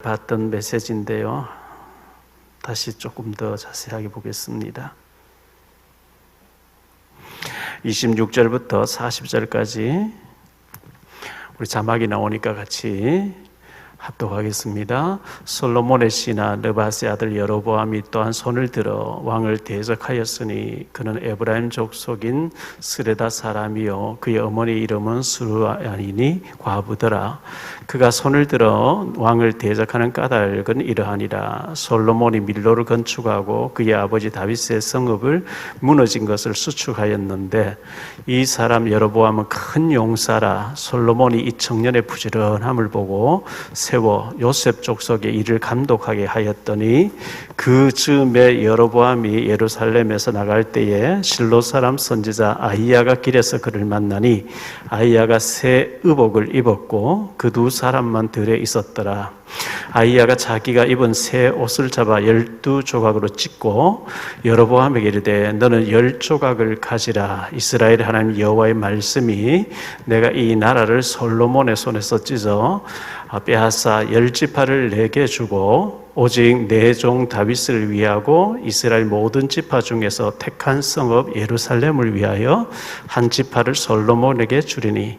봤던 메시지인데요. 다시 조금 더 자세하게 보겠습니다. 26절부터 40절까지 우리 자막이 나오니까 같이 합독하겠습니다. 솔로몬의 신하 느밧의 아들 여로보암이 또한 손을 들어 왕을 대적하였으니 그는 에브라임 족속인 스레다 사람이요 그의 어머니 이름은 수르아이니 과부더라. 그가 손을 들어 왕을 대적하는 까닭은 이러하니라. 솔로몬이 밀로를 건축하고 그의 아버지 다윗의 성읍을 무너진 것을 수축하였는데 이 사람 여로보암은 큰 용사라. 솔로몬이 이 청년의 부지런함을 보고 세워 요셉 족속의 일을 감독하게 하였더니 그 즈음에 여로보암이 예루살렘에서 나갈 때에 실로 사람 선지자 아히야가 길에서 그를 만나니 아히야가 새 의복을 입었고 그 두 사람만 들에 있었더라. 아히야가 자기가 입은 새 옷을 잡아 12조각으로 찢고 여로보암에게 이르되 너는 10조각을 가지라. 이스라엘 하나님 여호와의 말씀이 내가 이 나라를 솔로몬의 손에서 찢어 빼앗아 10지파를 내게 주고 오직 내 종 다윗을 위하고 이스라엘 모든 지파 중에서 택한 성읍 예루살렘을 위하여 한 지파를 솔로몬에게 주리니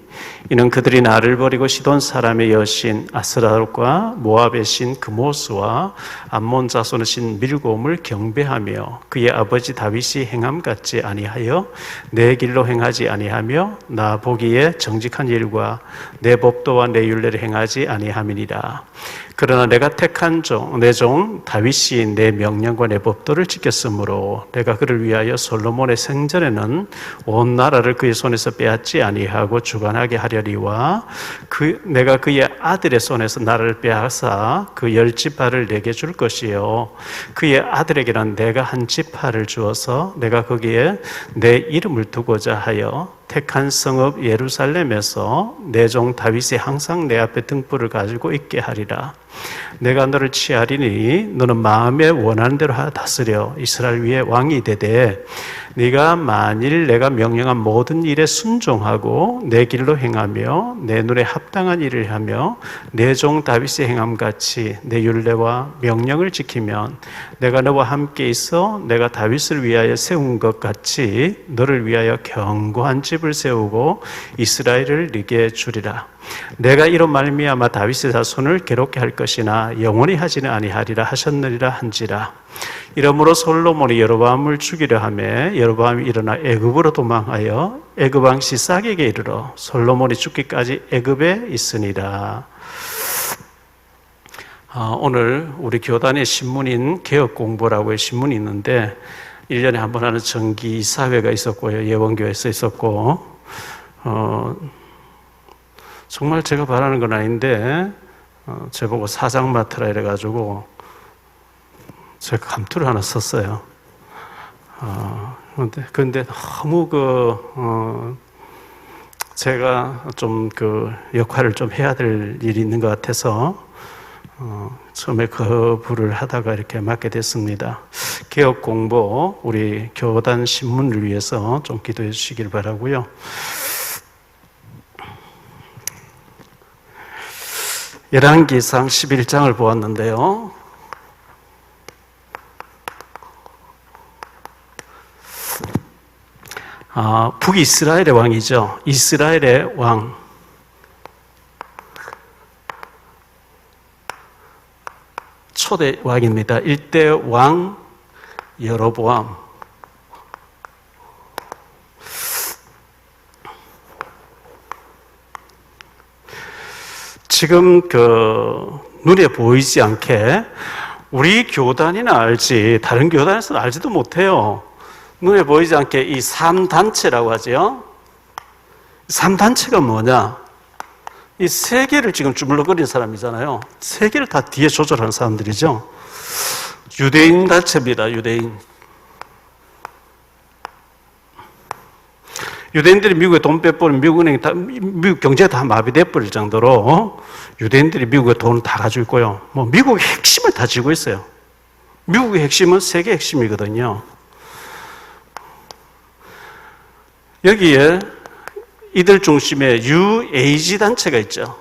이는 그들이 나를 버리고 시돈 사람의 여신 아스라롯과 모압의 신 그모스와 암몬 자손의 신 밀곰을 경배하며 그의 아버지 다윗이 행함 같지 아니하여 내 길로 행하지 아니하며 나 보기에 정직한 일과 내 법도와 내 율례를 행하지 아니함이니라. 그러나 내가 택한 내 종 다윗이 내 명령과 내 법도를 지켰으므로 내가 그를 위하여 솔로몬의 생전에는 온 나라를 그의 손에서 빼앗지 아니하고 주관하게 하려니와 내가 그의 아들의 손에서 나라를 빼앗아 그 10지파를 내게 줄 것이요 그의 아들에게는 내가 한 지파를 주어서 내가 거기에 내 이름을 두고자 하여 택한 성읍 예루살렘에서 내 종 다윗이 항상 내 앞에 등불을 가지고 있게 하리라. 내가 너를 취하리니 너는 마음에 원하는 대로 다스려 이스라엘 위에 왕이 되되 네가 만일 내가 명령한 모든 일에 순종하고 내 길로 행하며 내 눈에 합당한 일을 하며 내 종 다윗의 행함같이 내 율례와 명령을 지키면 내가 너와 함께 있어 내가 다윗을 위하여 세운 것 같이 너를 위하여 견고한 집을 세우고 이스라엘을 네게 주리라. 내가 이로 말미암아 다윗의 자손을 괴롭게 할 것이나 영원히 하지는 아니하리라 하셨느니라 한지라. 이러므로 솔로몬이 여로보암을 죽이려 하매 여로보암이 일어나 애굽으로 도망하여 애굽 왕 시삭에게 이르러 솔로몬이 죽기까지 애굽에 있으니라. 오늘 우리 교단의 신문인 개혁공보라고의 신문이 있는데 1년에 한 번 하는 정기 이사회가 있었고요. 예원교회에서 있었고 정말 제가 바라는 건 아닌데 저보고 사장 맡으라 이래가지고 제가 감투를 하나 썼어요. 그런데 너무 제가 좀 그 역할을 좀 해야 될 일이 있는 것 같아서 처음에 거부를 하다가 이렇게 맡게 됐습니다. 개혁 공보 우리 교단 신문을 위해서 좀 기도해 주시길 바라고요. 열왕기상 11장을 보았는데요. 북이스라엘의 왕이죠. 이스라엘의 왕. 초대 왕입니다. 일대 왕 여로보암. 지금 눈에 보이지 않게 우리 교단이나 알지 다른 교단에서는 알지도 못해요. 눈에 보이지 않게 이 3단체라고 하죠. 3단체가 뭐냐? 이 세계를 지금 주물럭거리는 사람이잖아요. 세계를 다 뒤에 조절하는 사람들이죠. 유대인 단체입니다. 유대인들이 미국에 돈 빼버리면 미국 경제가 다 마비돼 버릴 정도로 유대인들이 미국에 돈을 다 가지고 있고요. 미국의 핵심을 다 쥐고 있어요. 미국의 핵심은 세계 핵심이거든요. 여기에 이들 중심에 UAG 단체가 있죠.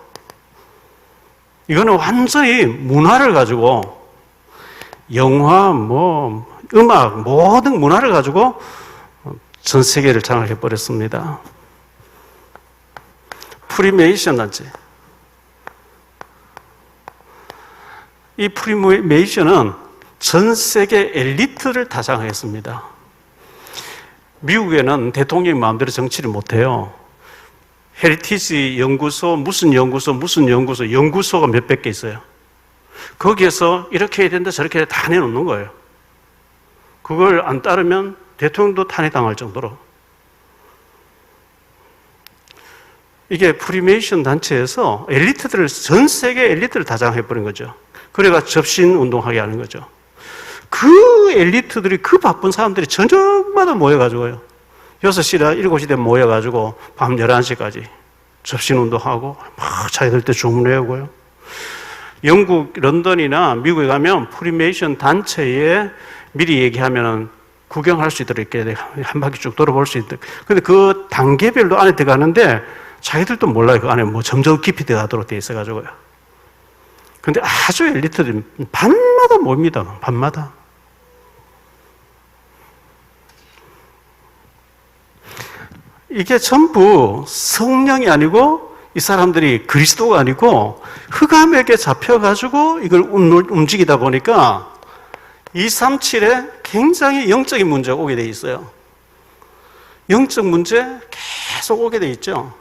이거는 완전히 문화를 가지고 영화, 음악, 모든 문화를 가지고 전 세계를 장악해 버렸습니다. 프리메이션 단체. 이 프리메이션은 전 세계 엘리트를 다 장악했습니다. 미국에는 대통령이 마음대로 정치를 못해요. 헤리티지 연구소, 무슨 연구소가 몇백 개 있어요. 거기에서 이렇게 해야 된다, 저렇게 해야 된다 다 내놓는 거예요. 그걸 안 따르면 대통령도 탄핵당할 정도로. 이게 프리메이션 단체에서 엘리트들을, 전 세계 엘리트를 다 장악해버린 거죠. 그래가 접신 운동하게 하는 거죠. 그 엘리트들이, 그 바쁜 사람들이 저녁마다 모여가지고요. 6시나 7시 되면 모여가지고 밤 11시까지 접신 운동하고 막 자기들 때 주문 외우고요. 영국, 런던이나 미국에 가면 프리메이션 단체에 미리 얘기하면은 구경할 수 있도록 이렇게 한 바퀴 쭉 돌아볼 수 있도록. 근데 그 단계별로 안에 들어가는데 자기들도 몰라요. 그 안에 뭐 점점 깊이 들어가도록 돼 있어가지고요. 근데 아주 엘리트들이 밤마다 모입니다. 밤마다. 이게 전부 성령이 아니고 이 사람들이 그리스도가 아니고 흑암에게 잡혀가지고 이걸 움직이다 보니까 237에 굉장히 영적인 문제가 오게 돼 있어요. 영적 문제 계속 오게 돼 있죠.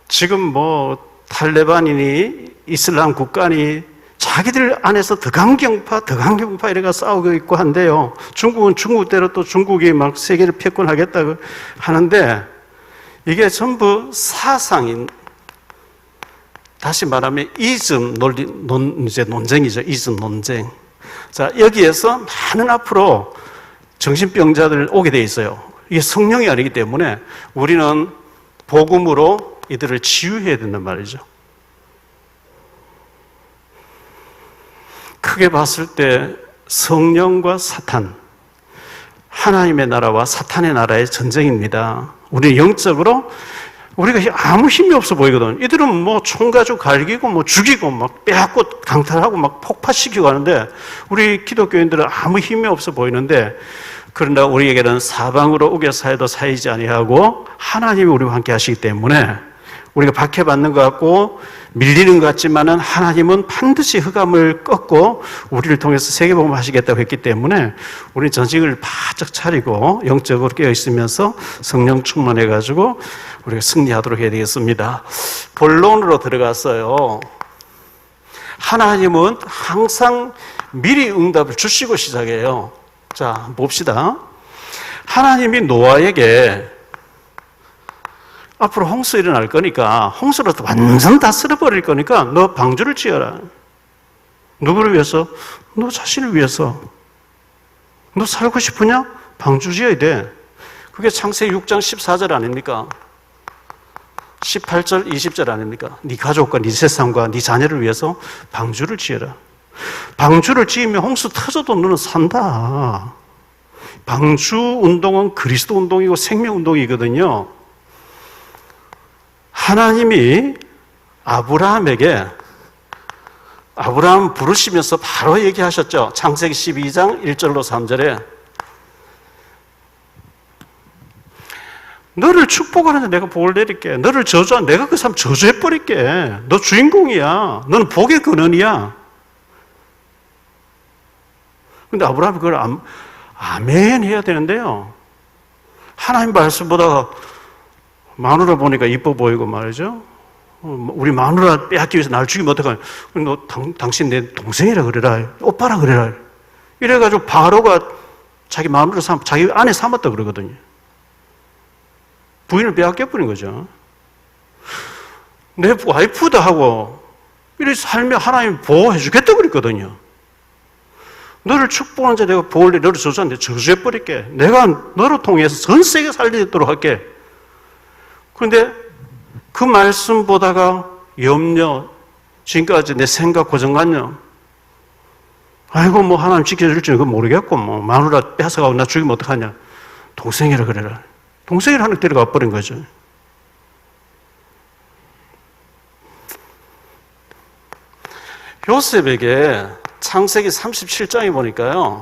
지금 탈레반이니 이슬람 국가니 자기들 안에서 더강경파 이래가 싸우고 있고 한데요. 중국은 중국대로 또 중국이 막 세계를 패권하겠다고 하는데 이게 전부 사상인, 다시 말하면 이즘 논쟁이죠. 이즘 논쟁. 자, 여기에서 많은 앞으로 정신병자들 오게 돼 있어요. 이게 성령이 아니기 때문에 우리는 복음으로 이들을 치유해야 된단 말이죠. 크게 봤을 때 성령과 사탄, 하나님의 나라와 사탄의 나라의 전쟁입니다. 우리 영적으로 우리가 아무 힘이 없어 보이거든. 이들은 총 가지고 갈기고 죽이고 막 빼앗고 강탈하고 막 폭파시키고 하는데 우리 기독교인들은 아무 힘이 없어 보이는데, 그러나 우리에게는 사방으로 우겨 사여도 사이지 아니하고 하나님이 우리와 함께 하시기 때문에 우리가 박해받는 것 같고 밀리는 것 같지만은 하나님은 반드시 흑암을 꺾고 우리를 통해서 세계복음을 하시겠다고 했기 때문에 우리 전직을 바짝 차리고 영적으로 깨어 있으면서 성령 충만해가지고 우리가 승리하도록 해야 되겠습니다. 본론으로 들어갔어요. 하나님은 항상 미리 응답을 주시고 시작해요. 자, 봅시다. 하나님이 노아에게 앞으로 홍수 일어날 거니까, 홍수로 완전 다 쓸어버릴 거니까 너 방주를 지어라. 누구를 위해서? 너 자신을 위해서. 너 살고 싶으냐? 방주 지어야 돼. 그게 창세기 6장 14절 아닙니까? 18절, 20절 아닙니까? 네 가족과 네 세상과 네 자녀를 위해서 방주를 지어라. 방주를 지으면 홍수 터져도 너는 산다. 방주 운동은 그리스도 운동이고 생명 운동이거든요. 하나님이 아브라함에게 아브라함 부르시면서 바로 얘기하셨죠. 창세기 12장 1절로 3절에 너를 축복하는데 내가 복을 내릴게. 너를 저주하는 내가 그 사람 저주해버릴게. 너 주인공이야. 너는 복의 근원이야. 근데 아브라함이 그걸 아멘 해야 되는데요. 하나님 말씀보다 마누라 보니까 이뻐 보이고 말이죠. 우리 마누라 빼앗기 위해서 날 죽이면 어떡하냐. 너 당신 내 동생이라 그래라. 오빠라 그래라. 이래가지고 바로가 자기 마누라 자기 아내 삼았다 그러거든요. 부인을 빼앗겨버린 거죠. 내 와이프다 하고 이렇게 살면 하나님이 보호해 주겠다 그랬거든요. 너를 축복하는 자 내가 복을 내, 너를 저주하는데 저주해버릴게. 내가 너를 통해서 전 세계 살리도록 할게. 그런데 그 말씀 보다가 염려, 지금까지 내 생각, 고정관념, 아이고 하나님 지켜줄지 그건 모르겠고 마누라 뺏어가고 나 죽이면 어떡하냐. 동생이라 그래라. 동생이 하나 데려가 버린 거죠. 요셉에게 창세기 37장에 보니까요,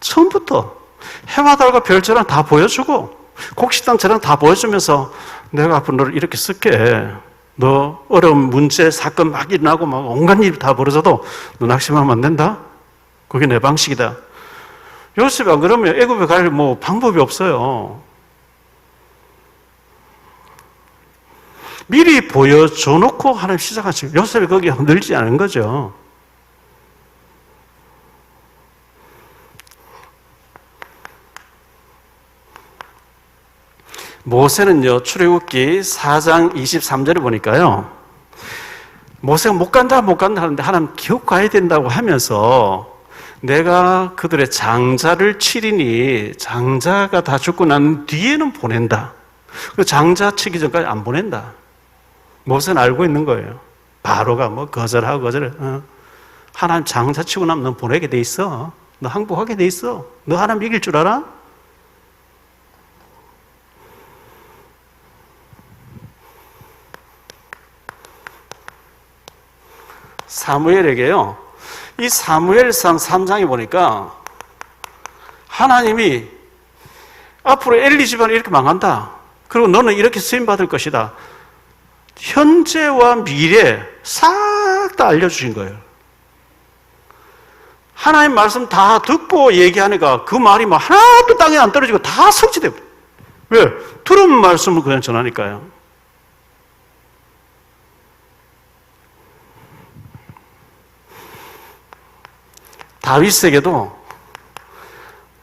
처음부터 해와 달과 별처럼 다 보여주고 곡식당처럼 다 보여주면서 내가 앞으로 너를 이렇게 쓸게. 너 어려운 문제, 사건 막 일어나고 막 온갖 일이 다 벌어져도 너 낙심하면 안 된다? 그게 내 방식이다. 요셉이 안 그러면 애굽에 갈 뭐 방법이 없어요. 미리 보여줘 놓고 하나님 시작하시고 요셉이 거기에 흔들리지 않은 거죠. 모세는요, 출애굽기 4장 23절에 보니까요, 모세가 못 간다 하는데 하나님 기업 가야 된다고 하면서 내가 그들의 장자를 치리니 장자가 다 죽고 난 뒤에는 보낸다. 그 장자 치기 전까지 안 보낸다. 모세는 알고 있는 거예요. 바로가 뭐 거절하고 하나님 장자 치고 나면 넌 보내게 돼 있어. 너 항복하게 돼 있어. 너 하나님 이길 줄 알아? 사무엘에게요, 이 사무엘상 3장에 보니까 하나님이 앞으로 엘리 집안이 이렇게 망한다. 그리고 너는 이렇게 쓰임받을 것이다. 현재와 미래 싹 다 알려주신 거예요. 하나님 말씀 다 듣고 얘기하니까 그 말이 뭐 하나도 땅에 안 떨어지고 다 성취돼요. 왜? 들은 말씀을 그냥 전하니까요. 다윗에게도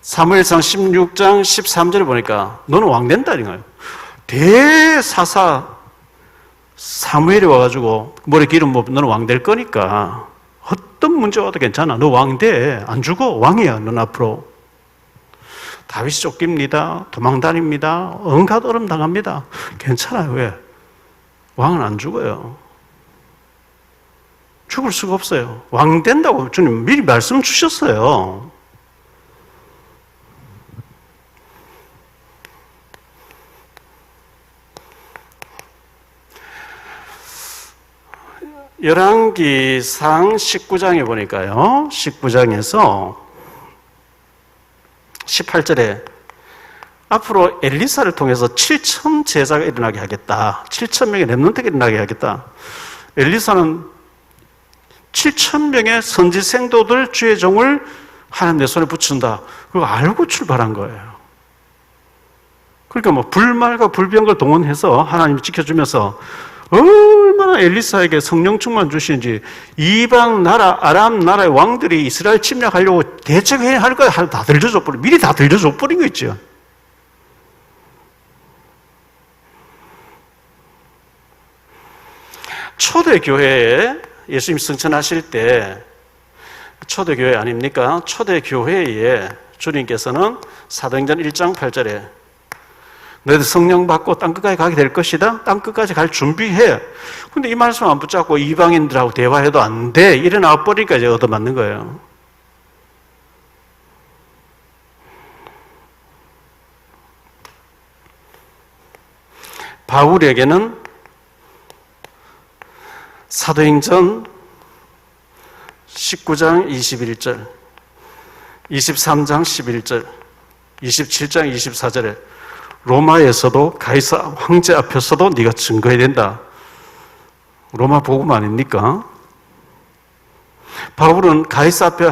사무엘상 16장 13절에 보니까 너는 왕 된다 이거예요. 대사사 사무엘이 와가지고 머리 기름 뭐 너는 왕 될 거니까 어떤 문제 와도 괜찮아. 너 왕 돼. 안 죽어. 왕이야. 넌 앞으로. 다윗이 쫓깁니다. 도망 다닙니다. 온갖 얼음 당합니다. 괜찮아요. 왜? 왕은 안 죽어요. 죽을 수가 없어요. 왕 된다고 주님 미리 말씀 주셨어요. 열왕기상 19장에 보니까요, 19장에서 18절에 앞으로 엘리사를 통해서 7천 제자가 일어나게 하겠다. 7천 명의 렘넌트가 일어나게 하겠다. 엘리사는 7천 명의 선지 생도들 주의 종을 하나님 내 손에 붙인다. 그거 알고 출발한 거예요. 그러니까 뭐 불말과 불병을 동원해서 하나님이 지켜주면서 얼마나 엘리사에게 성령 충만 주시는지 이방 나라, 아람 나라의 왕들이 이스라엘 침략하려고 대책회의 할 거야 다 들려줘 버린, 미리 다 들려줘 버린 거 있죠. 초대교회에 예수님 승천하실 때 초대교회 아닙니까? 초대교회에 주님께서는 사도행전 1장 8절에 너희들 성령 받고 땅끝까지 가게 될 것이다. 땅끝까지 갈 준비해. 근데 이 말씀 안 붙잡고 이방인들하고 대화해도 안 돼. 이래 나와 버리니까 이제 얻어맞는 거예요. 바울에게는 사도행전 19장 21절, 23장 11절, 27장 24절에 로마에서도 가이사 황제 앞에서도 네가 증거해야 된다. 로마 복음 아닙니까? 바울은 가이사 앞에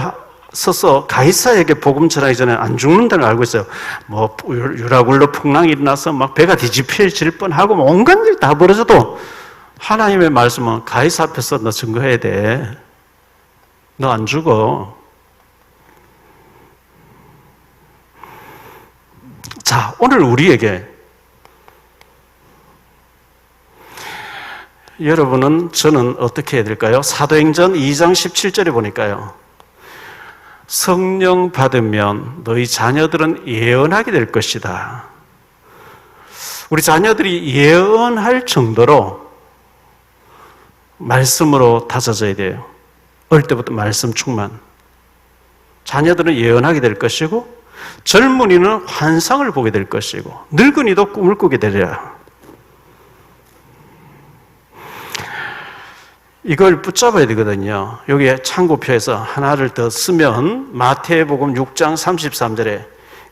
서서 가이사에게 복음 전하기 전에 안 죽는다는 걸 알고 있어요. 뭐 유라굴로 풍랑이 일어나서 막 배가 뒤집힐 뻔하고 뭐 온갖 일 다 벌어져도 하나님의 말씀은 가이사 앞에서 너 증거해야 돼. 너 안 죽어. 자, 오늘 우리에게 여러분은 저는 어떻게 해야 될까요? 사도행전 2장 17절에 보니까요. 성령 받으면 너희 자녀들은 예언하게 될 것이다. 우리 자녀들이 예언할 정도로 말씀으로 다져져야 돼요. 어릴 때부터 말씀 충만. 자녀들은 예언하게 될 것이고 젊은이는 환상을 보게 될 것이고 늙은이도 꿈을 꾸게 되리라. 이걸 붙잡아야 되거든요. 여기에 참고표에서 하나를 더 쓰면 마태복음 6장 33절에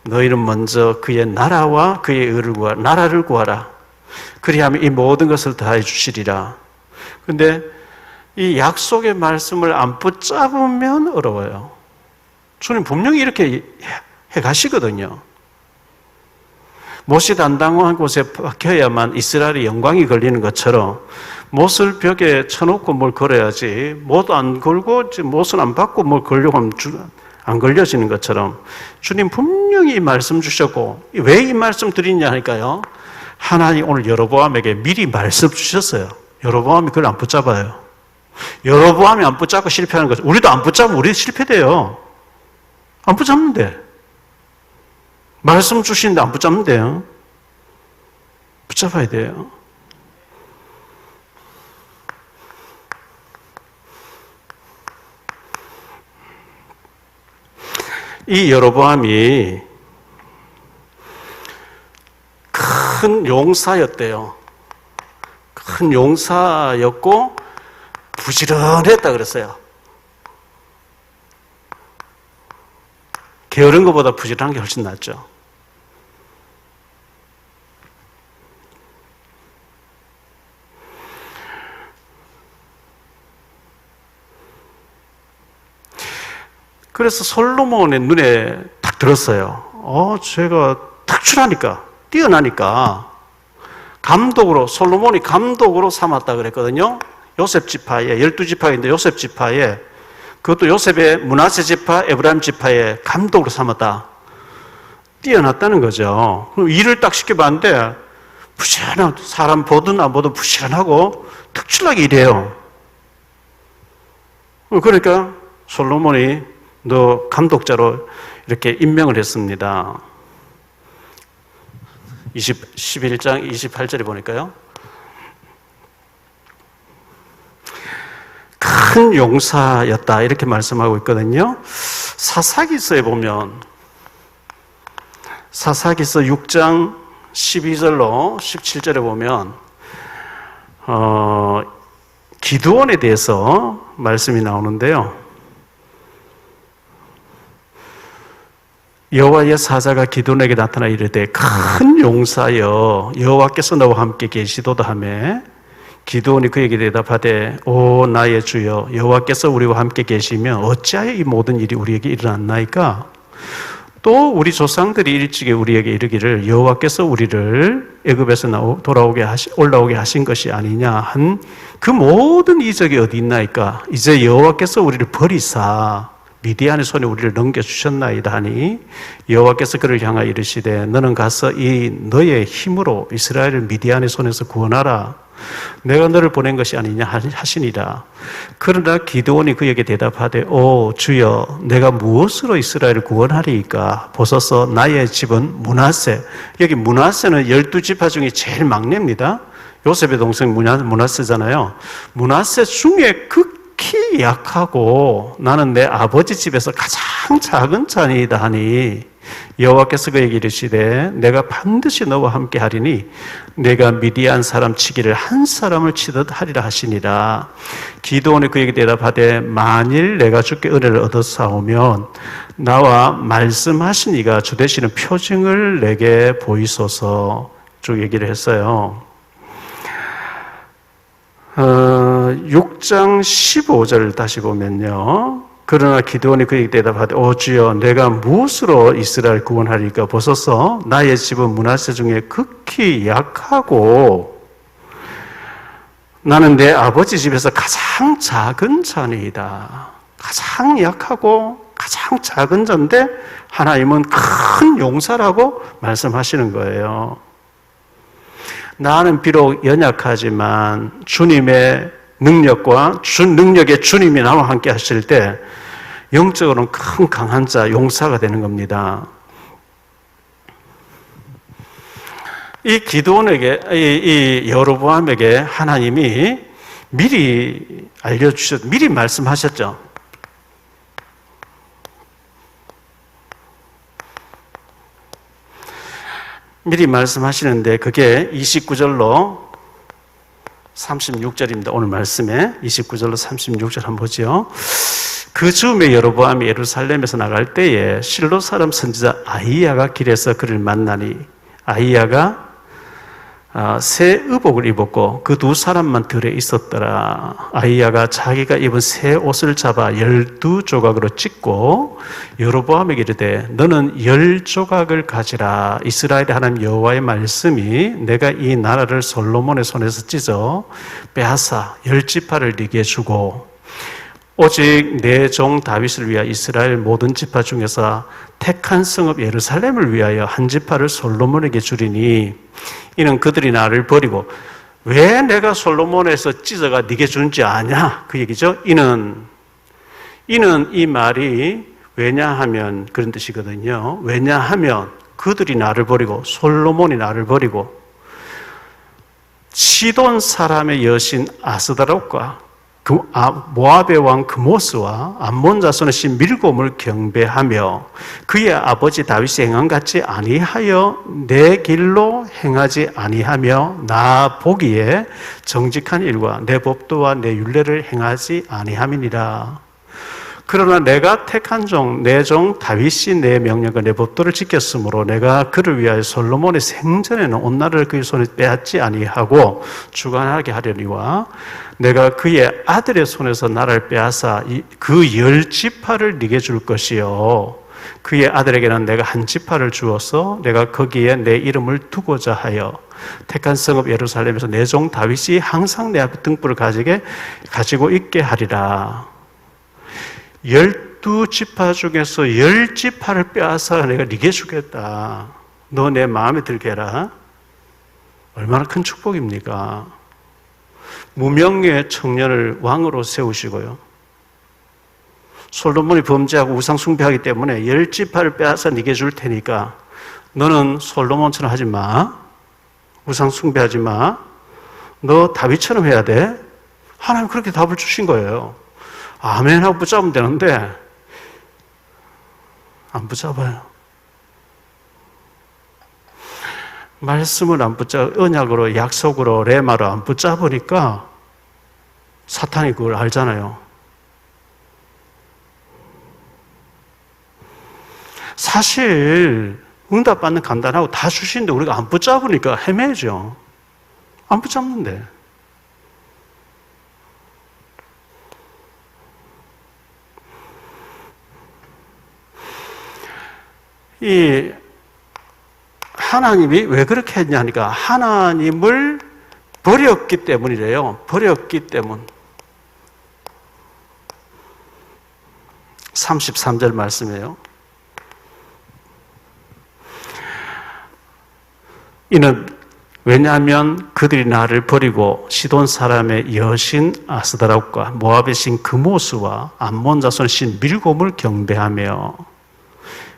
너희는 먼저 그의 나라와 그의 의를 구하라. 나라를 구하라. 그리하면 이 모든 것을 더해 주시리라. 그런데 이 약속의 말씀을 안 붙잡으면 어려워요. 주님 분명히 이렇게 해 가시거든요. 못이 단단한 곳에 박혀야만 이스라엘의 영광이 걸리는 것처럼 못을 벽에 쳐놓고 뭘 걸어야지 못 안 걸고 못은 안 받고 뭘 걸려고 하면 안 걸려지는 것처럼 주님 분명히 이 말씀 주셨고 왜 이 말씀 드리냐 하니까요. 하나님 오늘 여로보암에게 미리 말씀 주셨어요. 여로보암이 그걸 안 붙잡아요. 여로보암이 안 붙잡고 실패하는 거죠. 우리도 안 붙잡으면 우리 실패돼요. 안 붙잡는데. 말씀 주시는데 안 붙잡는데요. 붙잡아야 돼요. 이 여로보암이 큰 용사였대요. 큰 용사였고 부지런했다 그랬어요. 게으른 것보다 부지런한 게 훨씬 낫죠. 그래서 솔로몬의 눈에 딱 들었어요. 제가 특출하니까, 뛰어나니까 감독으로, 솔로몬이 감독으로 삼았다 그랬거든요. 요셉 지파에, 12지파인데 요셉 지파에, 그것도 요셉의 므낫세 지파, 에브라임 지파에 감독으로 삼았다. 뛰어났다는 거죠. 그럼 일을 딱 시켜봤는데 부지런한, 사람 보든 안 보든 부지런하고 특출나게 일해요. 그러니까 솔로몬이 너 감독자로 이렇게 임명을 했습니다. 11장 28절에 보니까요. 큰 용사였다 이렇게 말씀하고 있거든요. 사사기서에 보면 사사기서 6장 12절로 17절에 보면 기드온에 대해서 말씀이 나오는데요. 여호와의 사자가 기드온에게 나타나 이르되 큰 용사여 여호와께서 너와 함께 계시도다 하매 기드온이 그에게 대답하되 오 나의 주여 여호와께서 우리와 함께 계시면 어찌하여 이 모든 일이 우리에게 일어났나이까? 또 우리 조상들이 일찍이 우리에게 이르기를 여호와께서 우리를 애굽에서 올라오게 하신 것이 아니냐 한 그 모든 이적이 어디 있나이까? 이제 여호와께서 우리를 버리사 미디안의 손에 우리를 넘겨주셨나이다 하니 여호와께서 그를 향하여 이르시되 너는 가서 이 너의 힘으로 이스라엘을 미디안의 손에서 구원하라. 내가 너를 보낸 것이 아니냐 하시니라. 그러나 기드온이 그에게 대답하되 오 주여 내가 무엇으로 이스라엘을 구원하리이까? 보소서 나의 집은 므낫세. 여기 므낫세는 12지파 중에 제일 막내입니다. 요셉의 동생 므낫세잖아요. 므낫세 중에 극히 약하고 나는 내 아버지 집에서 가장 작은 자니이다 하니 여호와께서 그에게 이르시되 내가 반드시 너와 함께 하리니 내가 미디안 사람 치기를 한 사람을 치듯 하리라 하시니라. 기드온이 그에게 대답하되 만일 내가 주께 은혜를 얻어사오면 나와 말씀하신 이가 주 되시는 표징을 내게 보이소서 쭉 얘기를 했어요. 6장 15절 다시 보면요. 그러나 기드온이 그에게 대답하되 오 주여 내가 무엇으로 이스라엘 구원하리까? 보소서 나의 집은 므낫세 중에 극히 약하고 나는 내 아버지 집에서 가장 작은 자니이다. 가장 약하고 가장 작은 자인데 하나님은 큰 용사라고 말씀하시는 거예요. 나는 비록 연약하지만 주님의 능력과 능력의 주님이 나와 함께 하실 때 영적으로는 큰 강한 자, 용사가 되는 겁니다. 이 기드온에게, 이 여로보암에게 하나님이 미리 미리 말씀하셨죠. 미리 말씀하시는데 그게 29절로 36절입니다. 오늘 말씀에 29절로 36절 한번 보죠. 그 즈음에 여로보암이 예루살렘에서 나갈 때에 실로 사람 선지자 아히야가 길에서 그를 만나니 아히야가 새 의복을 입었고 그 두 사람만 들에 있었더라. 아히야가 자기가 입은 새 옷을 잡아 12조각으로 찢고 여로보암에게 이르되 너는 10조각을 가지라. 이스라엘의 하나님 여호와의 말씀이 내가 이 나라를 솔로몬의 손에서 찢어 빼앗아 10지파를 네게 주고 오직 내 종 다윗을 위하여 이스라엘 모든 지파 중에서 택한 성읍 예루살렘을 위하여 한 지파를 솔로몬에게 주리니 이는 그들이 나를 버리고 왜 내가 솔로몬에서 찢어가 네게 준지 아냐 그 얘기죠. 이는 이 말이 왜냐하면 그런 뜻이거든요. 왜냐하면 그들이 나를 버리고 솔로몬이 나를 버리고 시돈 사람의 여신 아스다롯과 모압의 왕 그모스와 암몬 자손의 신 밀곰을 경배하며 그의 아버지 다윗이 행한 같이 아니하여 내 길로 행하지 아니하며 나 보기에 정직한 일과 내 법도와 내 율례를 행하지 아니함이니라. 그러나 내가 택한 종, 내 종 다윗이 내 명령과 내 법도를 지켰으므로 내가 그를 위하여 솔로몬의 생전에는 온 나라를 그의 손에 빼앗지 아니하고 주관하게 하려니와 내가 그의 아들의 손에서 나라를 빼앗아 그 10지파를 네게 줄 것이요 그의 아들에게는 내가 한 지파를 주어서 내가 거기에 내 이름을 두고자 하여 택한 성읍 예루살렘에서 내 종 다윗이 항상 내 앞에 등불을 가지고 있게 하리라. 12지파 중에서 10지파를 빼앗아 내가 네게 주겠다. 너 내 마음에 들게 해라. 얼마나 큰 축복입니까? 무명의 청년을 왕으로 세우시고요. 솔로몬이 범죄하고 우상 숭배하기 때문에 10지파를 빼앗아 네게 줄 테니까 너는 솔로몬처럼 하지 마. 우상 숭배하지 마. 너 다윗처럼 해야 돼. 하나님 그렇게 답을 주신 거예요. 아멘 하고 붙잡으면 되는데 안 붙잡아요. 말씀을 안 언약으로 약속으로 레마로 안 붙잡으니까 사탄이 그걸 알잖아요. 사실 응답받는 간단하고 다 주시는데 우리가 안 붙잡으니까 헤매죠. 안 붙잡는데. 이 하나님이 왜 그렇게 했냐니까 하나님을 버렸기 때문이래요. 버렸기 때문. 33절 말씀이에요. 이는 왜냐하면 그들이 나를 버리고 시돈 사람의 여신 아스다롯과 모압의 신 그모스와 암몬 자손의 신 밀곰을 경배하며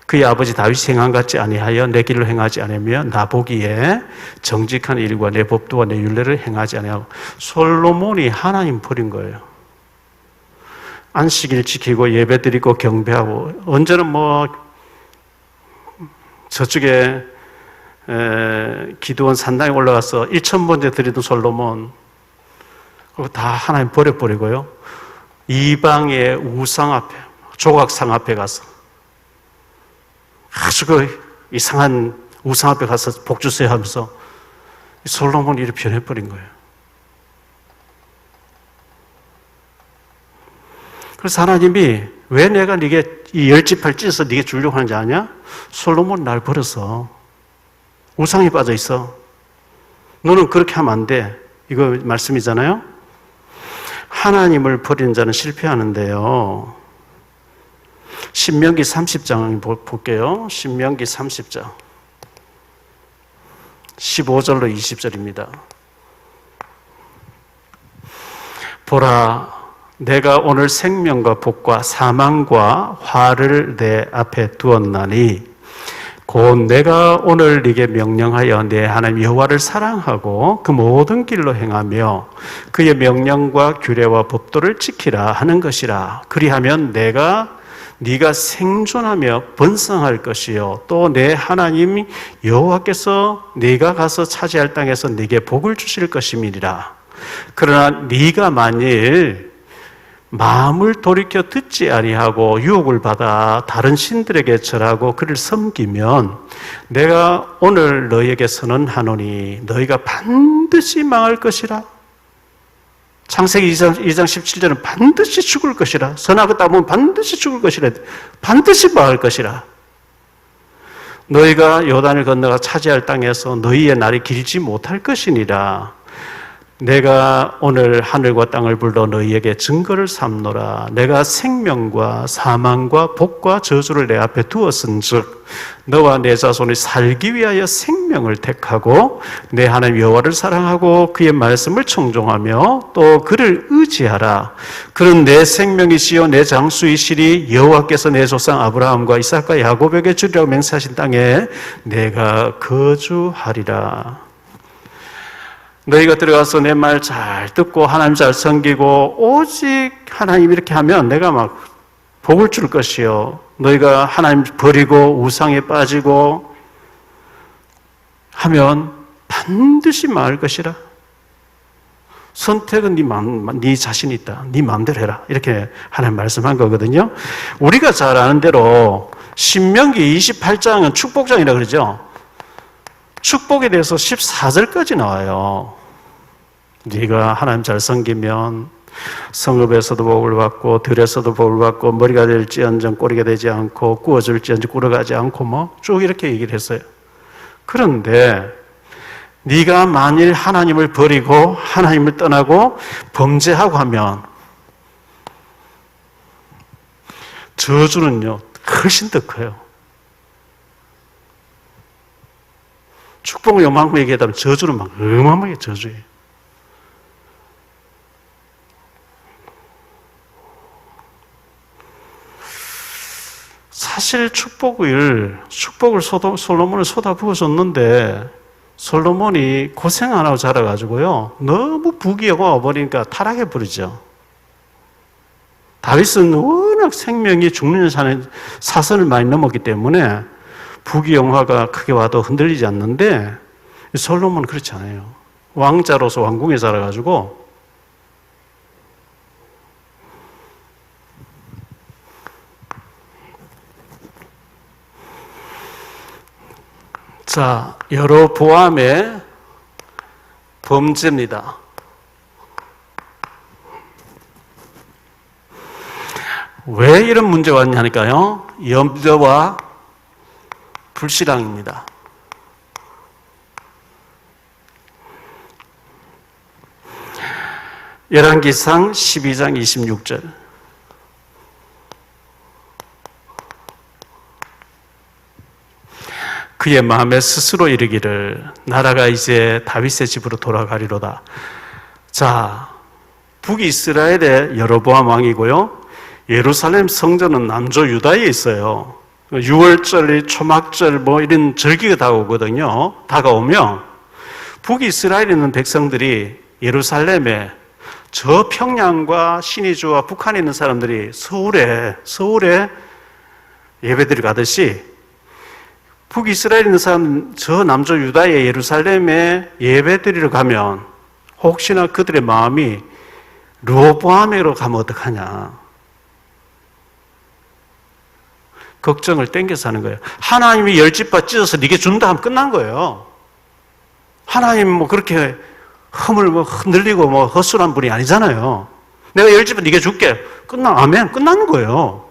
그의 아버지 다윗이 행한 같지 아니하여 내 길로 행하지 않으며 나 보기에 정직한 일과 내 법도와 내 율례를 행하지 아니하고 솔로몬이 하나님 버린 거예요. 안식일 지키고 예배 드리고 경배하고 언제는 저쪽에 기드온 산당에 올라가서 1000번째 드리던 솔로몬 그거 다 하나님 버려버리고요. 이방의 우상 앞에 조각상 앞에 가서 아주 이상한 우상 앞에 가서 복 주세요 하면서 솔로몬이 이렇게 변해버린 거예요. 그래서 하나님이 왜 내가 네게 이 10지파를 찢어서 네게 주려고 하는지 아냐? 솔로몬 날 버려서 우상에 빠져 있어. 너는 그렇게 하면 안 돼. 이거 말씀이잖아요. 하나님을 버리는 자는 실패하는데요. 신명기 30장 볼게요. 신명기 30장 15절로 20절입니다. 보라 내가 오늘 생명과 복과 사망과 화를 내 앞에 두었나니 곧 내가 오늘 네게 명령하여 내 하나님 여호와를 사랑하고 그 모든 길로 행하며 그의 명령과 규례와 법도를 지키라 하는 것이라. 그리하면 내가 네가 생존하며 번성할 것이요 또 내 하나님 여호와께서 네가 가서 차지할 땅에서 네게 복을 주실 것임이니라. 그러나 네가 만일 마음을 돌이켜 듣지 아니하고 유혹을 받아 다른 신들에게 절하고 그를 섬기면 내가 오늘 너희에게 선언하노니 너희가 반드시 망할 것이라. 창세기 2장 17절은 반드시 죽을 것이라. 선악을 보면 반드시 죽을 것이라. 반드시 망할 것이라. 너희가 요단을 건너가 차지할 땅에서 너희의 날이 길지 못할 것이니라. 내가 오늘 하늘과 땅을 불러 너희에게 증거를 삼노라. 내가 생명과 사망과 복과 저주를 내 앞에 두었은즉 너와 내 자손이 살기 위하여 생명을 택하고 내 하나님 여호와를 사랑하고 그의 말씀을 청종하며 또 그를 의지하라. 그는 내 생명이시요 내 장수이시리 여호와께서 내 조상 아브라함과 이삭과 야곱에게 주리라고 맹세하신 땅에 내가 거주하리라. 너희가 들어가서 내 말 잘 듣고 하나님 잘 섬기고 오직 하나님 이렇게 하면 내가 막 복을 줄 것이요 너희가 하나님 버리고 우상에 빠지고 하면 반드시 망할 것이라. 선택은 네 자신이 있다. 네 마음대로 해라. 이렇게 하나님 말씀한 거거든요. 우리가 잘 아는 대로 신명기 28장은 축복장이라 그러죠. 축복에 대해서 14절까지 나와요. 네가 하나님 잘 섬기면 성읍에서도 복을 받고 들에서도 복을 받고 머리가 될지언정 꼬리가 되지 않고 구워줄지언정 꿇어가지 않고 뭐 쭉 이렇게 얘기를 했어요. 그런데 네가 만일 하나님을 버리고 하나님을 떠나고 범죄하고 하면 저주는요 훨씬 더 커요. 축복을 요만큼 얘기하다면 저주는 막 어마어마하게 저주예요. 사실 축복을 솔로몬을 쏟아부어 줬는데 솔로몬이 고생 안 하고 자라가지고요 너무 부귀영화가 와버리니까 타락해 버리죠. 다윗은 워낙 생명이 죽는 사선을 많이 넘었기 때문에 부귀영화가 크게 와도 흔들리지 않는데 솔로몬은 그렇지 않아요. 왕자로서 왕궁에 자라가지고 자, 여로보암의 범죄입니다. 왜 이런 문제가 왔냐니까요. 염려와 불신앙입니다. 열왕기상 12장 26절. 그의 마음에 스스로 이르기를 나라가 이제 다윗의 집으로 돌아가리로다. 자, 북이스라엘의 여로보암 왕이고요. 예루살렘 성전은 남조 유다에 있어요. 6월절, 초막절 뭐 이런 절기가 다가오거든요. 다가오면 북이스라엘에 있는 백성들이 예루살렘에 저 평양과 신의주와 북한에 있는 사람들이 서울에 예배드리 가듯이 북이스라엘에 있는 사람 저 남조 유다의 예루살렘에 예배드리러 가면 혹시나 그들의 마음이 르호보암으로 가면 어떡하냐 걱정을 땡겨서 하는 거예요. 하나님이 10집밭 찢어서 네게 준다 하면 끝난 거예요. 하나님 뭐 그렇게 흠을 뭐 흔들리고 뭐 허술한 분이 아니잖아요. 내가 10집밭 네게 줄게. 아멘. 끝나는 거예요.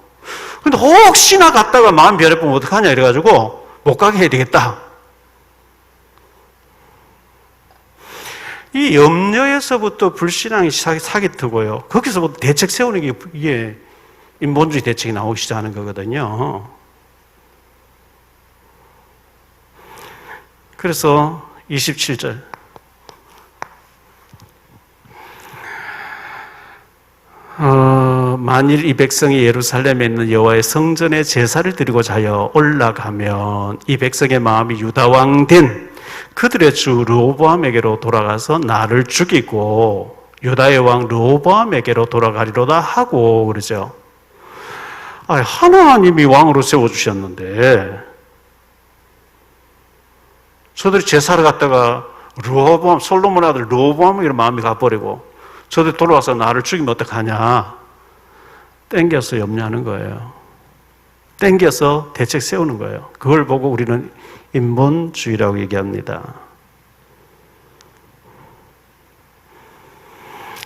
근데 혹시나 갔다가 마음 변해보면 어떡하냐 이래가지고 못 가게 해야 되겠다. 이 염려에서부터 불신앙이 사기트고요. 거기서부터 대책 세우는 게 이게 인본주의 대책이 나오기 시작하는 거거든요. 그래서 27절 만일 이 백성이 예루살렘에 있는 여호와의 성전에 제사를 드리고자 하여 올라가면 이 백성의 마음이 유다왕 된 그들의 주 르호보암에게로 돌아가서 나를 죽이고 유다의 왕 르호보암에게로 돌아가리로다 하고 그러죠. 아니, 하나님이 왕으로 세워주셨는데, 저들이 제사를 갖다가 르호보암, 솔로몬 아들 르호보암에게 마음이 가버리고, 저들이 돌아와서 나를 죽이면 어떡하냐. 땡겨서 염려하는 거예요. 땡겨서 대책 세우는 거예요. 그걸 보고 우리는 인본주의라고 얘기합니다.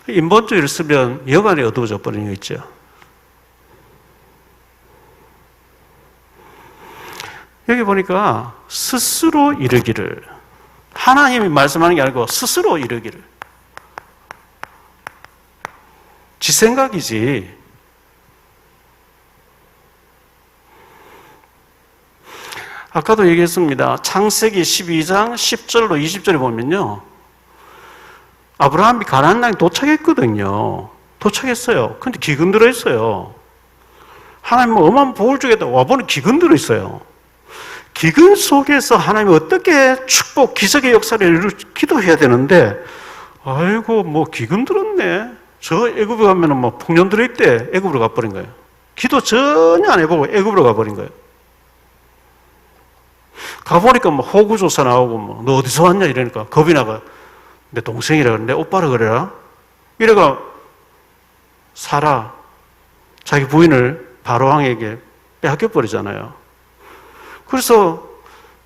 인본주의를 쓰면 여간에 어두워져 버리는 거 있죠. 여기 보니까 스스로 이르기를, 하나님이 말씀하는 게 아니고 스스로 이르기를. 지 생각이지. 아까도 얘기했습니다. 창세기 12장 10절로 20절에 보면요, 아브라함이 가나안 땅에 도착했거든요. 도착했어요. 근데 기근 들어 있어요. 하나님은 어마어마한 복을 주겠다 와보니 기근 들어 있어요. 기근 속에서 하나님이 어떻게 축복, 기적의 역사를 기도해야 되는데, 아이고, 뭐 기근 들었네. 저 애굽에 가면은 뭐 풍년 들어 있대. 애굽으로 가버린 거예요. 기도 전혀 안 해보고 애굽으로 가버린 거예요. 가보니까 뭐 호구조사 나오고 뭐 너 어디서 왔냐 이러니까 겁이 나가. 내 동생이라 그래. 내 오빠라 그래라. 이래가 사라 자기 부인을 바로왕에게 빼앗겨 버리잖아요. 그래서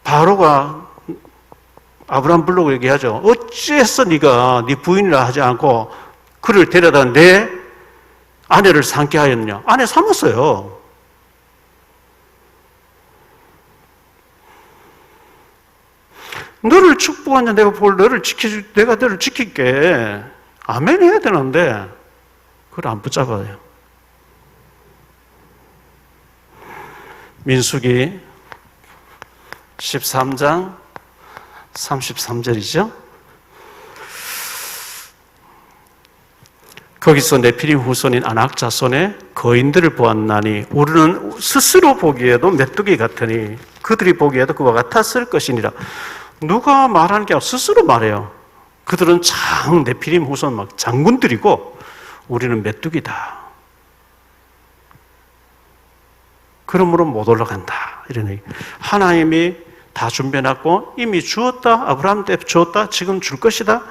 바로가 아브라함 불러고 얘기하죠. 어찌해서 네가 네 부인이라 하지 않고 그를 데려다 내 아내를 삼게 하였냐. 아내 삼았어요. 너를 축복하냐. 내가 너를 내가 너를 지킬게. 아멘 해야 되는데 그걸 안 붙잡아요. 민수기 13장 33절이죠. 거기서 네피림 후손인 아낙 자손의 거인들을 보았나니 우리는 스스로 보기에도 메뚜기 같으니 그들이 보기에도 그와 같았을 것이니라. 누가 말하는 게 아니라 스스로 말해요. 그들은 네피림 후손 막 장군들이고 우리는 메뚜기다. 그러므로 못 올라간다. 이런 얘기. 하나님이 다 준비해놨고 이미 주었다. 아브라함 때 주었다. 지금 줄 것이다.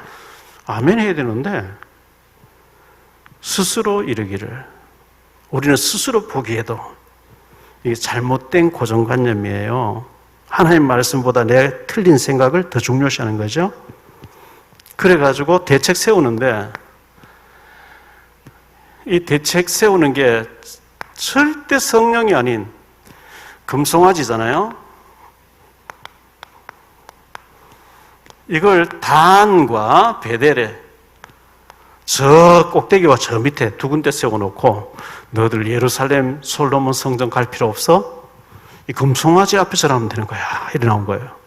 아멘 해야 되는데 스스로 이르기를. 우리는 스스로 보기에도 이게 잘못된 고정관념이에요. 하나님 말씀보다 내 틀린 생각을 더 중요시하는 거죠. 그래가지고 대책 세우는데 이 대책 세우는 게 절대 성령이 아닌 금송아지잖아요. 이걸 단과 베델에 저 꼭대기와 저 밑에 두 군데 세워놓고 너희들 예루살렘 솔로몬 성전 갈 필요 없어? 이 금송아지 앞에서 하면 되는 거야. 이래 나온 거예요.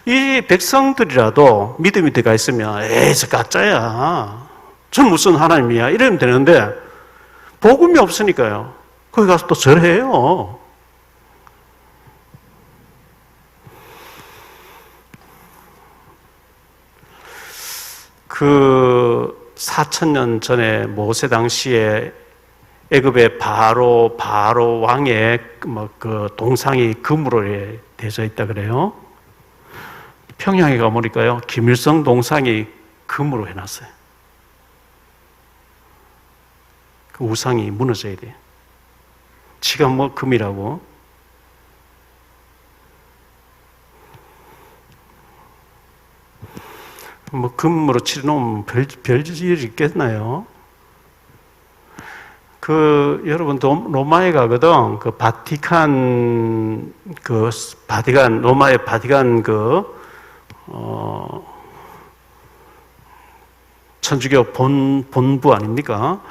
이 백성들이라도 믿음이 들어가 있으면 에이 저 가짜야. 저 무슨 하나님이야. 이러면 되는데 복음이 없으니까요. 거기 가서 또 절해요. 그 4,000년 전에 모세 당시에 애굽의 바로 왕의 그 동상이 금으로 되어 있다 그래요. 평양에 가보니까요, 김일성 동상이 금으로 해놨어요. 그 우상이 무너져야 돼요. 지가 뭐 금이라고. 뭐 금으로 칠해놓으면 별일이 있겠나요? 여러분 로마에 가거든. 로마의 바티칸 천주교 본부 아닙니까?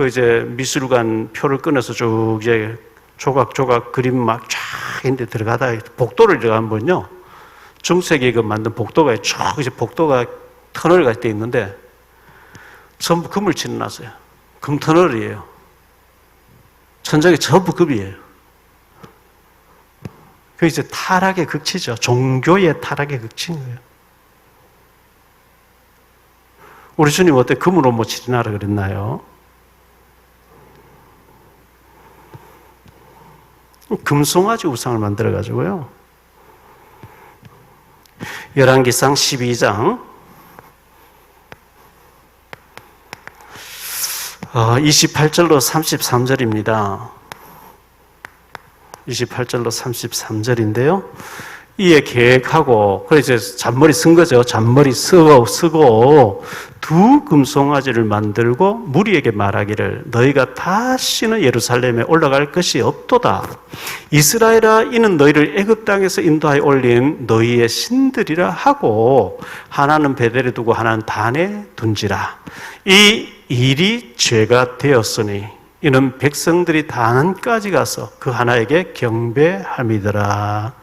이제 미술관 표를 끊어서 쭉 이제 조각조각 그림 막 쫙 있는데 들어가다 복도를 들어가면요. 중세기에 만든 복도가 쭉 이제 복도가 터널 갈 때 있는데 전부 금을 칠해놨어요. 금 터널이에요. 천장이 전부 금이에요. 그게 이제 타락의 극치죠. 종교의 타락의 극치인 거예요. 우리 주님 어때 금으로 뭐 칠해놔라 그랬나요? 금송아지 우상을 만들어 가지고요. 열왕기상 12장 28절로 33절입니다. 28절로 33절인데요. 이에 계획하고, 그래서 잔머리 쓴 거죠. 잔머리 쓰고 두 금송아지를 만들고 무리에게 말하기를 너희가 다시는 예루살렘에 올라갈 것이 없도다. 이스라엘아, 이는 너희를 애굽 땅에서 인도하여 올린 너희의 신들이라 하고 하나는 베델에 두고 하나는 단에 둔지라. 이 일이 죄가 되었으니 이는 백성들이 단까지 가서 그 하나에게 경배함이더라.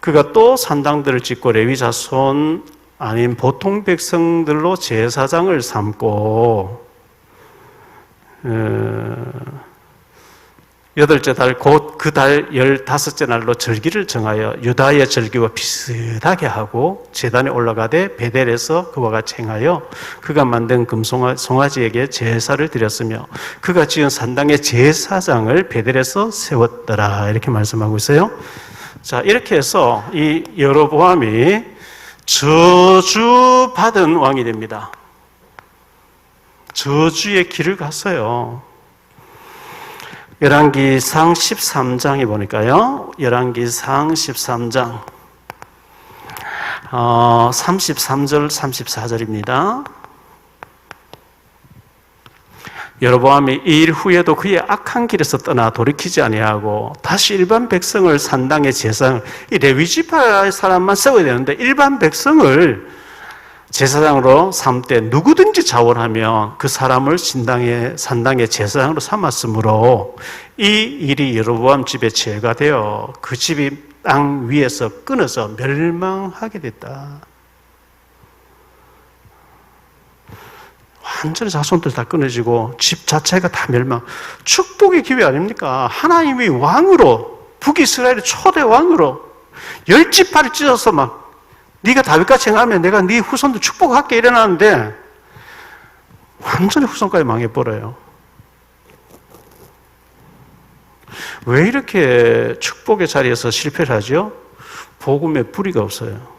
그가 또 산당들을 짓고 레위 자손 아닌 보통 백성들로 제사장을 삼고 여덟째 달 곧 그 달 15째 날로 절기를 정하여 유다의 절기와 비슷하게 하고 제단에 올라가되 베델에서 그와 같이 행하여 그가 만든 금송아지에게 제사를 드렸으며 그가 지은 산당의 제사장을 베델에서 세웠더라. 이렇게 말씀하고 있어요. 자, 이렇게 해서 이 여로보암이 저주받은 왕이 됩니다. 저주의 길을 갔어요. 열왕기상 13장에 보니까요. 열왕기상 13장 33절 34절입니다. 여로보암이 이 일 후에도 그의 악한 길에서 떠나 돌이키지 아니하고 다시 일반 백성을 산당의 제사장, 이 레위지파의 사람만 세워야 되는데 일반 백성을 제사장으로 삼되 누구든지 자원하면 그 사람을 산당의 제사장으로 삼았으므로 이 일이 여로보암 집의 죄가 되어 그 집이 땅 위에서 끊어서 멸망하게 됐다. 완전히 자손들 다 끊어지고 집 자체가 다 멸망. 축복의 기회 아닙니까? 하나님이 왕으로, 북이스라엘의 초대 왕으로 10지파를 찢어서 막 네가 다윗같이 행하면 내가 네 후손도 축복할게 이러는데 완전히 후손까지 망해버려요. 왜 이렇게 축복의 자리에서 실패를 하죠? 복음에 뿌리가 없어요.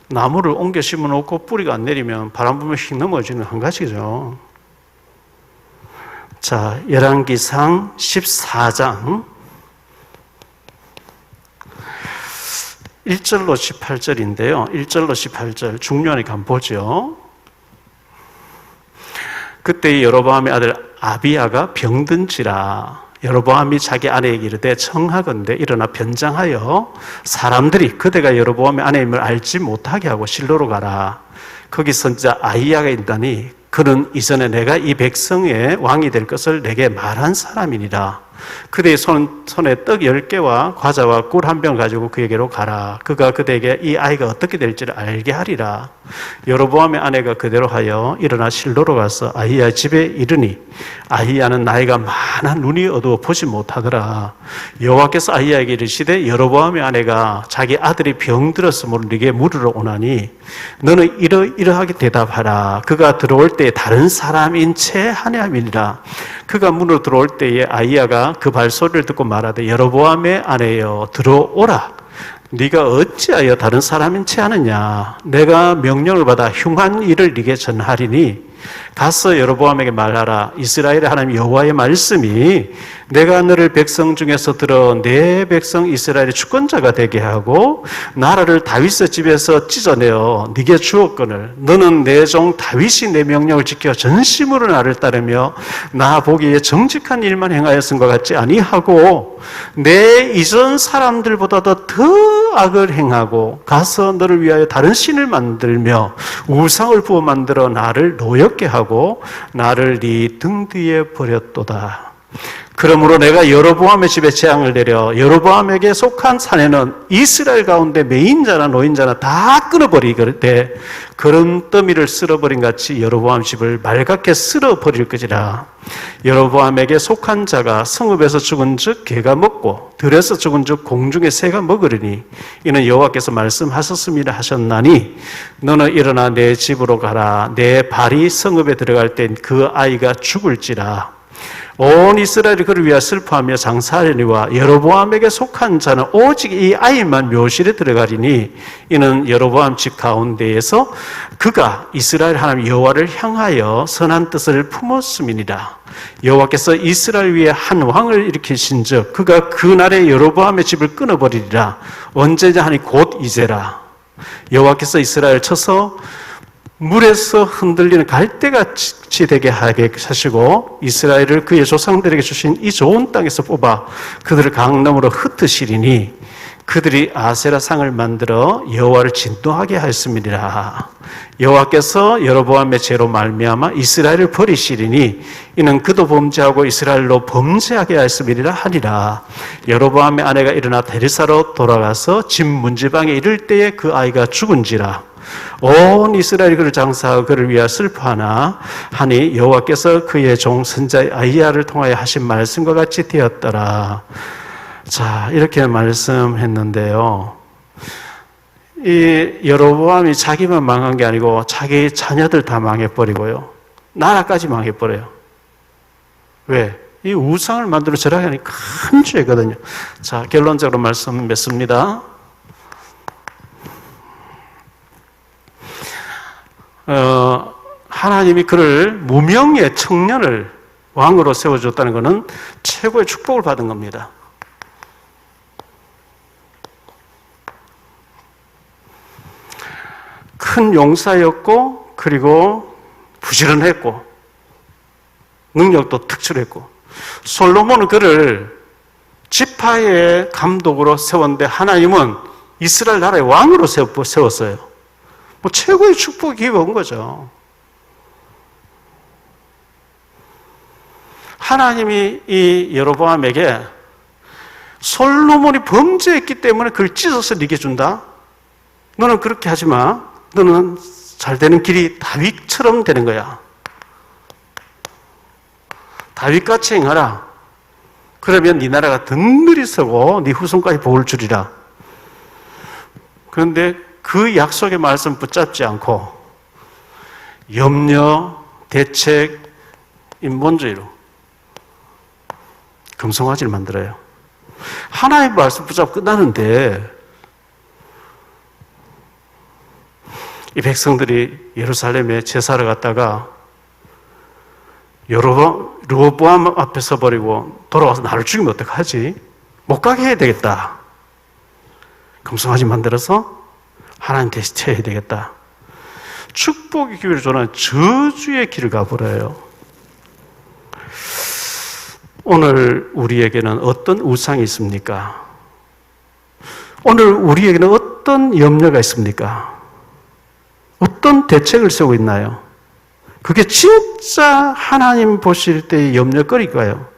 나무를 옮겨 심어놓고 뿌리가 안 내리면 바람 불면 휙 넘어지는 한 가지죠. 자, 열왕기상 14장 1절로 18절인데요. 1절로 18절 중요하니까 한번 보죠. 그때 여로보암의 아들 아비야가 병든지라. 여로보암이 자기 아내에게 이르되 청하건대 일어나 변장하여 사람들이 그대가 여로보암의 아내임을 알지 못하게 하고 실로로 가라. 거기서 이제 아히야가 있다니 그는 이전에 내가 이 백성의 왕이 될 것을 내게 말한 사람이니라. 그대의 손에 떡 10개와 과자와 꿀 한 병 가지고 그에게로 가라. 그가 그대에게 이 아이가 어떻게 될지를 알게 하리라. 여로보암의 아내가 그대로 하여 일어나 실로로 가서 아히야 집에 이르니 아히야는 나이가 많아 눈이 어두워 보지 못하더라. 여호와께서 아히야에게 이르시되 여로보암의 아내가 자기 아들이 병들었으므로 네게 물으러 오나니 너는 이러하게 대답하라. 그가 들어올 때에 다른 사람인 채 하냐미니라. 그가 문으로 들어올 때에 아히야가 그 발소리를 듣고 말하되 여로보암의 아내여 들어오라. 네가 어찌하여 다른 사람인 채 하느냐. 내가 명령을 받아 흉한 일을 네게 전하리니 가서 여로보암에게 말하라. 이스라엘의 하나님 여호와의 말씀이 내가 너를 백성 중에서 들어 내 백성 이스라엘의 주권자가 되게 하고 나라를 다윗의 집에서 찢어내어 네게 주었거늘 너는 내 종 다윗이 내 명령을 지켜 전심으로 나를 따르며 나 보기에 정직한 일만 행하였은 것 같지 아니하고 내 이전 사람들보다도 더 악을 행하고 가서 너를 위하여 다른 신을 만들며 우상을 부어 만들어 나를 노엽게 하고 나를 네 등 뒤에 버렸도다. 그러므로 내가 여로보암의 집에 재앙을 내려 여로보암에게 속한 산에는 이스라엘 가운데 매인자나 노인자나 다 끊어버리되 거름더미를 쓸어버린 같이 여로보암 집을 맑게 쓸어버릴 것이라. 여로보암에게 속한 자가 성읍에서 죽은 즉 개가 먹고 들에서 죽은 즉 공중의 새가 먹으리니 이는 여호와께서 말씀하셨습니다 하셨나니 너는 일어나 내 집으로 가라. 내 발이 성읍에 들어갈 땐 그 아이가 죽을지라. 온 이스라엘이 그를 위하여 슬퍼하며 장사하려니와 여로보암에게 속한 자는 오직 이 아이만 묘실에 들어가리니 이는 여로보암 집 가운데에서 그가 이스라엘 하나님 여호와를 향하여 선한 뜻을 품었음이니라. 여호와께서 이스라엘 위에 한 왕을 일으키신즉 그가 그날에 여로보암의 집을 끊어버리리라. 언제냐 하니 곧 이제라. 여호와께서 이스라엘을 쳐서 물에서 흔들리는 갈대같이 되게 하게 하시고 이스라엘을 그의 조상들에게 주신 이 좋은 땅에서 뽑아 그들을 강넘으로 흩으시리니 그들이 아세라 상을 만들어 여호와를 진노하게 하였음이니라. 여호와께서 여로보암의 죄로 말미암아 이스라엘을 버리시리니 이는 그도 범죄하고 이스라엘로 범죄하게 하였음이니라 하니라. 여로보암의 아내가 일어나 데리사로 돌아가서 집 문지방에 이를 때에 그 아이가 죽은지라. 온 이스라엘이 그를 장사하고 그를 위하여 슬퍼하나 하니 여호와께서 그의 종 선자 아히야를 통하여 하신 말씀과 같이 되었더라. 자, 이렇게 말씀했는데요. 이 여로보암이 자기만 망한 게 아니고 자기 자녀들 다 망해버리고요. 나라까지 망해버려요. 왜? 이 우상을 만들어 절하게 하니 큰 죄거든요. 자, 결론적으로 말씀 맺습니다. 하나님이 그를 무명의 청년을 왕으로 세워줬다는 것은 최고의 축복을 받은 겁니다. 큰 용사였고 그리고 부지런했고 능력도 특출했고 솔로몬은 그를 지파의 감독으로 세웠는데 하나님은 이스라엘 나라의 왕으로 세웠어요. 뭐 최고의 축복이 온 거죠. 하나님이 이 여로보암에게 솔로몬이 범죄했기 때문에 그를 찢어서 네게 준다. 너는 그렇게 하지 마. 너는 잘 되는 길이 다윗처럼 되는 거야. 다윗같이 행하라. 그러면 네 나라가 든든히 서고 네 후손까지 복을 주리라. 그런데 그 약속의 말씀 붙잡지 않고 염려, 대책, 인본주의로 금송아지를 만들어요. 하나님의 말씀 붙잡고 끝나는데 이 백성들이 예루살렘에 제사를 갔다가 르호보암 앞에 서버리고 돌아와서 나를 죽이면 어떡하지? 못 가게 해야 되겠다. 금송아지 만들어서 하나님 대신 해야 되겠다. 축복의 기회를 전하는 저주의 길을 가버려요. 오늘 우리에게는 어떤 우상이 있습니까? 오늘 우리에게는 어떤 염려가 있습니까? 어떤 대책을 세우고 있나요? 그게 진짜 하나님 보실 때의 염려거리일까요?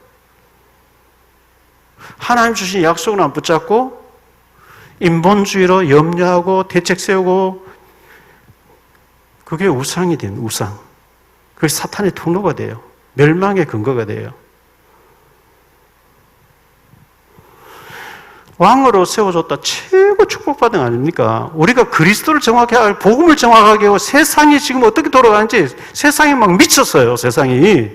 하나님 주신 약속은 안 붙잡고 인본주의로 염려하고 대책 세우고 그게 우상이 된 우상. 그게 사탄의 통로가 돼요. 멸망의 근거가 돼요. 왕으로 세워줬다 최고 축복받은 거 아닙니까? 우리가 그리스도를 정확히 알고 복음을 정확하게 하고 세상이 지금 어떻게 돌아가는지 세상이 막 미쳤어요. 세상이.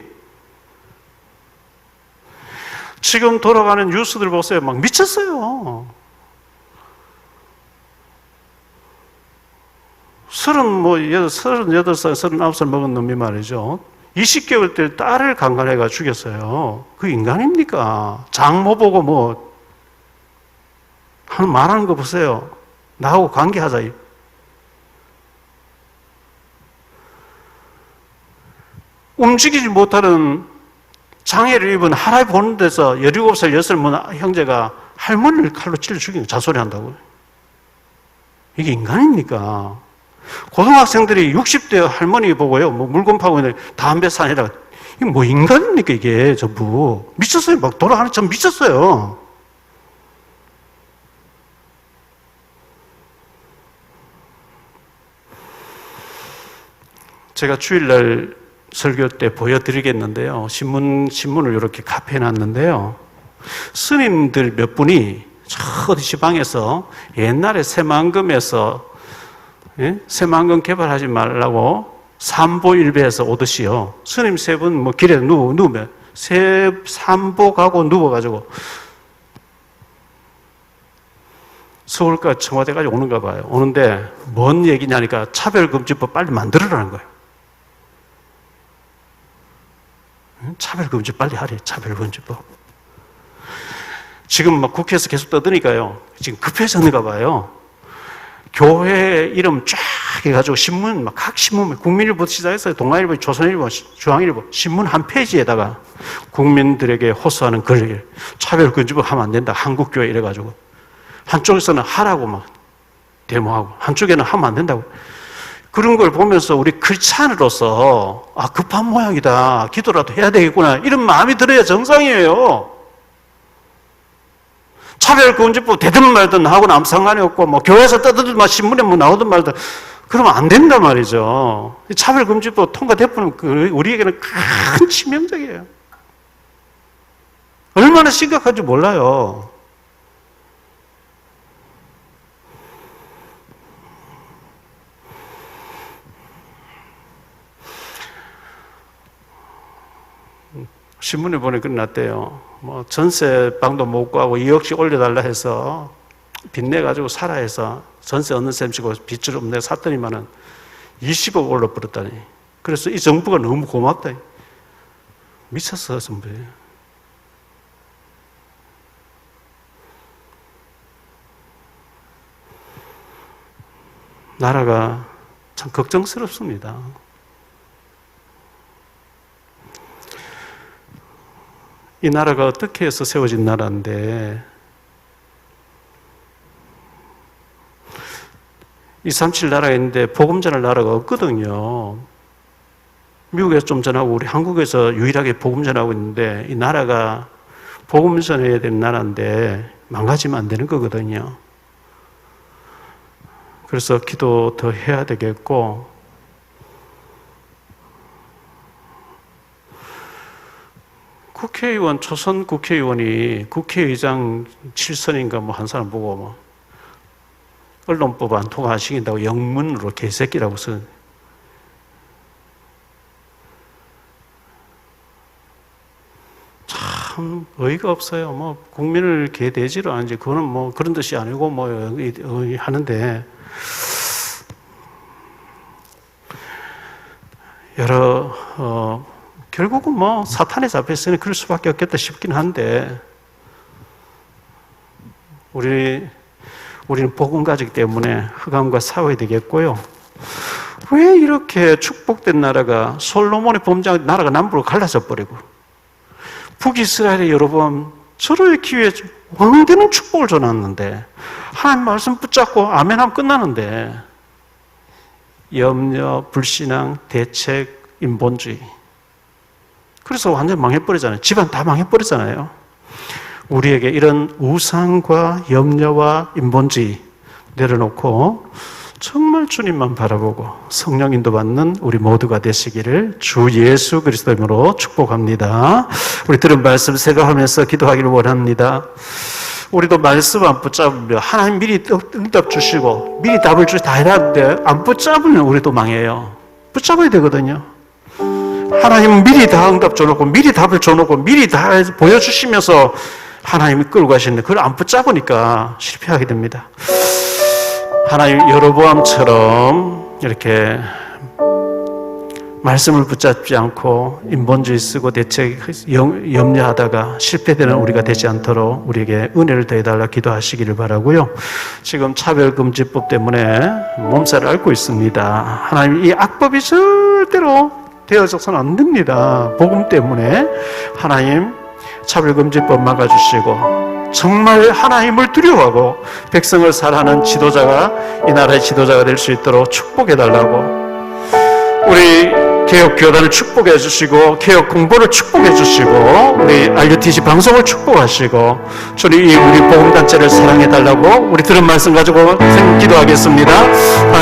지금 돌아가는 뉴스들 보세요. 막 미쳤어요. 38살, 39살 먹은 놈이 말이죠. 20개월 때 딸을 강간해가 죽였어요. 그 인간입니까? 장모 보고 뭐 말하는 거 보세요. 나하고 관계하자. 움직이지 못하는 장애를 입은 할아버지 보는 데서 17살, 6살 형제가 할머니를 칼로 찔러 죽이는 자소리 한다고요. 이게 인간입니까? 고등학생들이 60대 할머니 보고요, 뭐 물건 파고 있는데 담배 사니라 이게 뭐 인간입니까, 이게 전부. 미쳤어요. 막 돌아가는 참 미쳤어요. 제가 주일날 설교 때 보여드리겠는데요. 신문을 이렇게 카페에 놨는데요. 스님들 몇 분이 저 어디 지방에서 옛날에 새만금에서, 예? 새만금 개발하지 말라고 삼보일배에서 오듯이요. 스님 세 분 뭐 길에 누우면 삼보 가고 누워가지고 서울까지 청와대까지 오는가 봐요. 오는데 뭔 얘기냐니까 차별금지법 빨리 만들어라는 거예요. 차별금지 빨리 하래, 차별금지법. 지금 막 국회에서 계속 떠드니까요. 지금 급해졌는가 봐요. 교회 이름 쫙 해가지고 신문, 막 각 신문, 국민일보 시작해서 동아일보, 조선일보, 중앙일보, 신문 한 페이지에다가 국민들에게 호소하는 글, 차별금지법 하면 안 된다. 한국교회 이래가지고. 한쪽에서는 하라고 막 데모하고, 한쪽에는 하면 안 된다고. 그런 걸 보면서 우리 크리스찬으로서 급한 모양이다. 기도라도 해야 되겠구나. 이런 마음이 들어야 정상이에요. 차별금지법 되든 말든 하고는 아무 상관이 없고, 뭐 교회에서 떠들든 막 신문에 뭐 나오든 말든 그러면 안 된단 말이죠. 차별금지법 통과돼버리면 우리에게는 큰 치명적이에요. 얼마나 심각한지 몰라요. 신문에 보니 끝났대요. 뭐 전세방도 못 구하고 2억씩 올려달라 해서 빚내가지고 살아 해서 전세 얻는 셈치고 빚을 없네 샀더니만은 20억 올려버렸다니. 그래서 이 정부가 너무 고맙다. 미쳤어, 전부. 나라가 참 걱정스럽습니다. 이 나라가 어떻게 해서 세워진 나라인데 237 나라가 있는데 복음 전할 나라가 없거든요. 미국에서 좀 전하고 우리 한국에서 유일하게 복음 전하고 있는데 이 나라가 복음 전해야 되는 나라인데 망가지면 안 되는 거거든요. 그래서 기도 더 해야 되겠고 국회의원, 초선 국회의원이 국회의장 7선인가 뭐 한 사람 보고 뭐 언론법 안 통과시킨다고 영문으로 개새끼라고 써. 참 어이가 없어요. 뭐 국민을 개돼지로 하는지 그거는 뭐 그런 뜻이 아니고 뭐 하는데 여러 결국은 뭐 사탄에 잡혔으니 그럴 수밖에 없겠다 싶긴 한데 우리는 복음 가지기 때문에 흑암과 싸워야 되겠고요. 왜 이렇게 축복된 나라가 솔로몬의 범죄 나라가 남북으로 갈라져 버리고 북이스라엘에 여러 번 서로의 기회에 왕되는 축복을 줘놨는데 하나님 말씀 붙잡고 아멘하면 끝나는데 염려, 불신앙, 대책, 인본주의 그래서 완전 망해버리잖아요. 집안 다 망해버리잖아요. 우리에게 이런 우상과 염려와 인본주의 내려놓고 정말 주님만 바라보고 성령 인도받는 우리 모두가 되시기를 주 예수 그리스도 이름으로 축복합니다. 우리 들은 말씀 생각하면서 기도하기를 원합니다. 우리도 말씀 안 붙잡으면 하나님 미리 응답 주시고 미리 답을 다 해놨는데 안 붙잡으면 우리도 망해요. 붙잡아야 되거든요. 하나님은 미리 다 응답 줘놓고 미리 답을 줘놓고 미리 다 보여주시면서 하나님이 끌고 가시는데 그걸 안 붙잡으니까 실패하게 됩니다. 하나님 여로보암처럼 이렇게 말씀을 붙잡지 않고 인본주의 쓰고 대책 염려하다가 실패되는 우리가 되지 않도록 우리에게 은혜를 더해달라 기도하시기를 바라고요. 지금 차별금지법 때문에 몸살을 앓고 있습니다. 하나님 이 악법이 절대로 되어져서는 안 됩니다. 복음 때문에 하나님 차별금지법 막아주시고 정말 하나님을 두려워하고 백성을 사랑하는 지도자가 이 나라의 지도자가 될 수 있도록 축복해달라고 우리 개혁 교단을 축복해 주시고 개혁 공부를 축복해 주시고 우리 RUTC 방송을 축복하시고 주님 이 우리 복음단체를 사랑해 달라고 우리 들은 말씀 가지고 기도하겠습니다.